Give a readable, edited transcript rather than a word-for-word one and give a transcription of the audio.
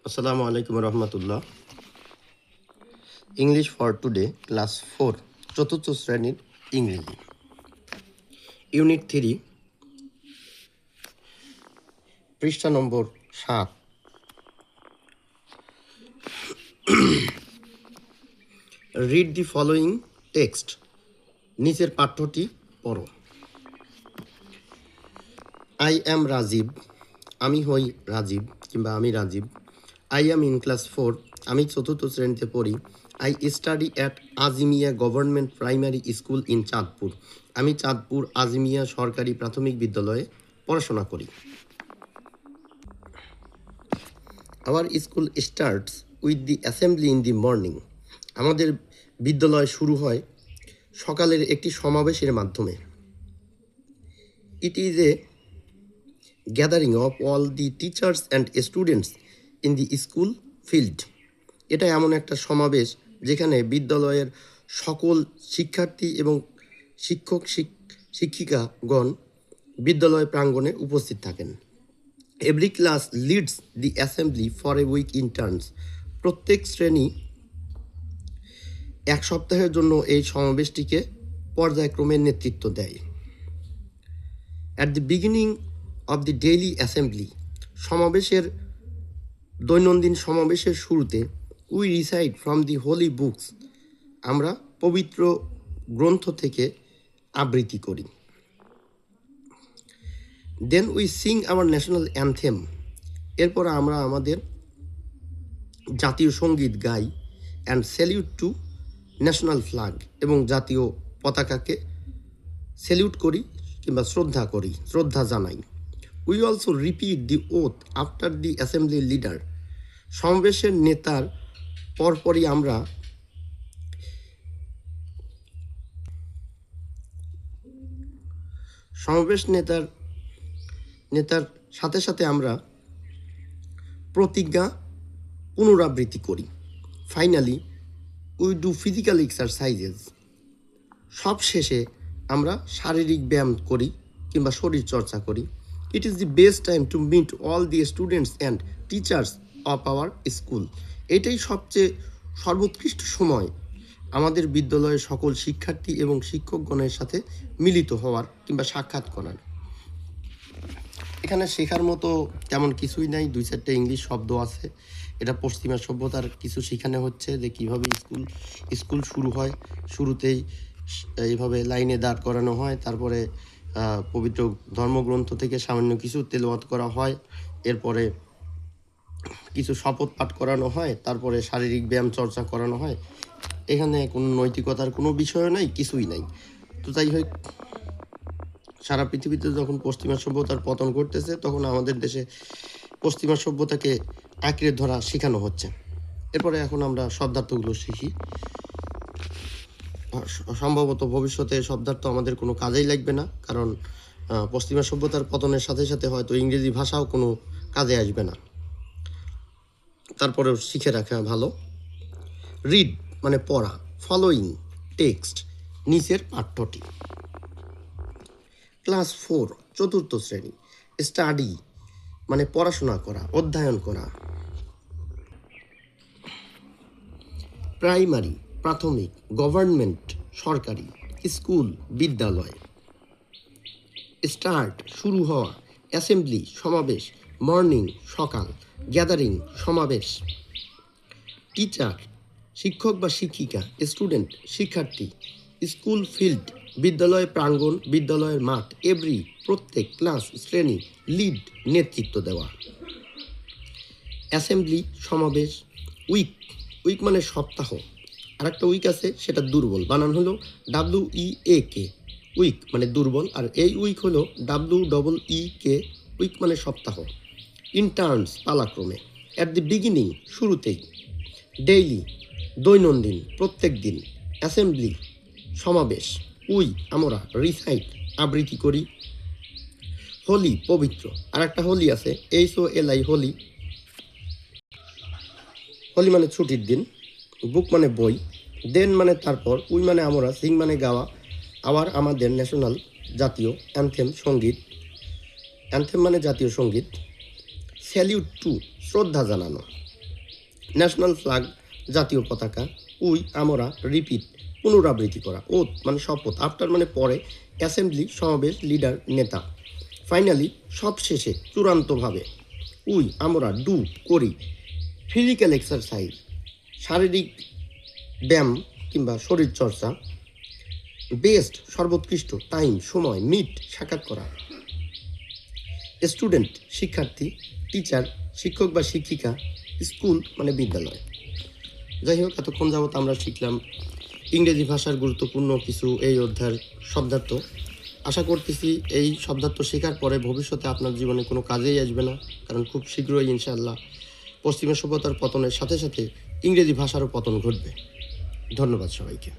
আসসালামু আলাইকুম রহমতুল্লাহ। English for today class 4 চতুর্থ শ্রেণীর ইংরেজি ইউনিট 3 পৃষ্ঠা নম্বর 7। Read the following text. নিচের পাঠ্যটি পড়ো। আই অ্যাম রাজীব, আমি হই রাজীব কিংবা আমি Rajib. I am in class 4, আমি চতুর্থ শ্রেণীতে পড়ি। I study at Azimia government primary school in Chandpur, আমি চাঁদপুর আজিমিয়া সরকারি প্রাথমিক বিদ্যালয়ে পড়াশোনা করি। Our school starts with the assembly in the morning, আমাদের বিদ্যালয় শুরু হয় সকালের একটি সমাবেশের মাধ্যমে। It is a gathering of all the teachers and students in the school field, এটা এমন একটা সমাবেশ যেখানে বিদ্যালয়ের সকল শিক্ষার্থী এবং শিক্ষিকাগণ বিদ্যালয় প্রাঙ্গণে উপস্থিত থাকেন। Every class leads the assembly for a week in turns, প্রত্যেক শ্রেণী এক সপ্তাহের জন্য এই সমাবেশটিকে পর্যায়ক্রমে নেতৃত্ব দেয়। At the beginning of the daily assembly, দৈনন্দিন সমাবেশের শুরুতে we recite from the holy books, আমরা পবিত্র গ্রন্থ থেকে আবৃত্তি করি। Then we sing our national anthem, এরপর আমরা আমাদের জাতীয় সঙ্গীত গাই। And salute to national flag, এবং জাতীয় পতাকাকে স্যালিউট করি কিংবা শ্রদ্ধা জানাই। We also repeat the oath after the assembly leader, সমাবেশের নেতার পরপরই আমরা নেতার সাথে সাথে আমরা প্রতিজ্ঞা পুনরাবৃত্তি করি। Finally we do physical exercises, সব শেষে আমরা শারীরিক ব্যায়াম করি কিংবা শরীর চর্চা করি। It is the best time to meet all the students and teachers of our school, এটাই সবচেয়ে সর্বোৎকৃষ্ট সময় আমাদের বিদ্যালয়ের সকল শিক্ষার্থী এবং শিক্ষকগণের সাথে মিলিত হওয়ার কিংবা সাক্ষাৎ করার। এখানে শেখার মতো তেমন কিছুই নাই, 2-4টা ইংলিশ শব্দ আছে। এটা পশ্চিমা সভ্যতার কিছু শেখানো হচ্ছে যে কীভাবে স্কুল শুরু হয়। শুরুতেই এইভাবে লাইনে দাঁড় করানো হয়, তারপরে পবিত্র ধর্মগ্রন্থ থেকে সামান্য কিছু তেলাওয়াত করা হয়, এরপরে কিছু শপথ পাঠ করানো হয়, তারপরে শারীরিক ব্যায়াম চর্চা করানো হয়। এখানে কোনো নৈতিকতার কোনো বিষয় নাই, কিছুই নাই। তো যাই হোক, সারা পৃথিবীতে যখন পশ্চিমা সভ্যতার পতন ঘটতেছে, তখন আমাদের দেশে পশ্চিমা সভ্যতাকে আঁকড়ে ধরা শেখানো হচ্ছে। এরপরে এখন আমরা শব্দার্থগুলো শিখি। সম্ভবত ভবিষ্যতে শব্দার্থ আমাদের কোনো কাজেই লাগবে না, কারণ পশ্চিমা সভ্যতার পতনের সাথে সাথে হয়তো ইংরেজি ভাষাও কোনো কাজে আসবে না, তারপরেও শিখে রাখা ভালো। রিড মানে পড়া, ফলোয়িং টেক্সট, নিচের পাঠ্যটি। ক্লাস 4 চতুর্থ শ্রেণী। স্টাডি মানে পড়াশোনা করা, অধ্যয়ন করা। প্রাইমারি প্রাথমিক, গভর্নমেন্ট সরকারি, স্কুল বিদ্যালয়। স্টার্ট শুরু হওয়া, অ্যাসেম্বলি সমাবেশ, মর্নিং সকাল, গ্যাদারিং সমাবেশ। টিচার শিক্ষক বা শিক্ষিকা, স্টুডেন্ট শিক্ষার্থী, স্কুল ফিল্ড বিদ্যালয় প্রাঙ্গণ, বিদ্যালয়ের মাঠ, এভরি প্রত্যেক, ক্লাস শ্রেণী, লিড নেতৃত্ব দেওয়া। অ্যাসেম্বলি সমাবেশ। উইক মানে সপ্তাহ, আর একটা উইক আছে সেটা দুর্বল, বানান হলো WEAK, উইক মানে দুর্বল, আর এই উইক হলো WEEK, উইক মানে সপ্তাহ। ইন্টার্নস পালাক্রমে। অ্যাট দি বিগিনিং শুরুতেই। ডেইলি দৈনন্দিন প্রত্যেক দিন। অ্যাসেম্বলি সমাবেশ। উই আমরা, রিসাইট আবৃত্তি করি। হোলি পবিত্র, আর একটা হোলি আছে HOLI হোলি, হোলি মানে ছুটির দিন। বুক মানে বই। দেন মানে তারপর। উই মানে আমরা। সিং মানে গাওয়া। আওয়ার আমাদের। ন্যাশনাল জাতীয়। অ্যানথেম সঙ্গীত, অ্যানথেম মানে জাতীয় সঙ্গীত। স্যালিউট টু শ্রদ্ধা জানানো। ন্যাশনাল ফ্ল্যাগ জাতীয় পতাকা, উই আমরা রিপিট পুনরাবৃত্তি করা, ওথ মানে শপথ, আফটার মানে পরে, অ্যাসেম্বলি সমাবেশ, লিডার নেতা, ফাইনালি সবশেষে চূড়ান্তভাবে, উই আমরা ডু করি, ফিজিক্যাল এক্সারসাইজ শারীরিক ব্যায়াম কিংবা শরীরচর্চা, বেস্ট সর্বোৎকৃষ্ট, টাইম সময়, মিট সাক্ষাৎ করা, স্টুডেন্ট শিক্ষার্থী, টিচার শিক্ষক বা শিক্ষিকা, স্কুল মানে বিদ্যালয়। যাই হোক, এতক্ষণ যাবত আমরা শিখলাম ইংরেজি ভাষার গুরুত্বপূর্ণ কিছু এই অধ্যায়ের শব্দার্থ। আশা করতেছি এই শব্দার্থ শেখার পরে ভবিষ্যতে আপনার জীবনে কোনো কাজেই আসবে না, কারণ খুব শীঘ্রই ইনশাআল্লাহ পশ্চিমা সভ্যতার পতনের সাথে সাথে ইংরেজি ভাষারও পতন ঘটবে। ধন্যবাদ সবাইকে।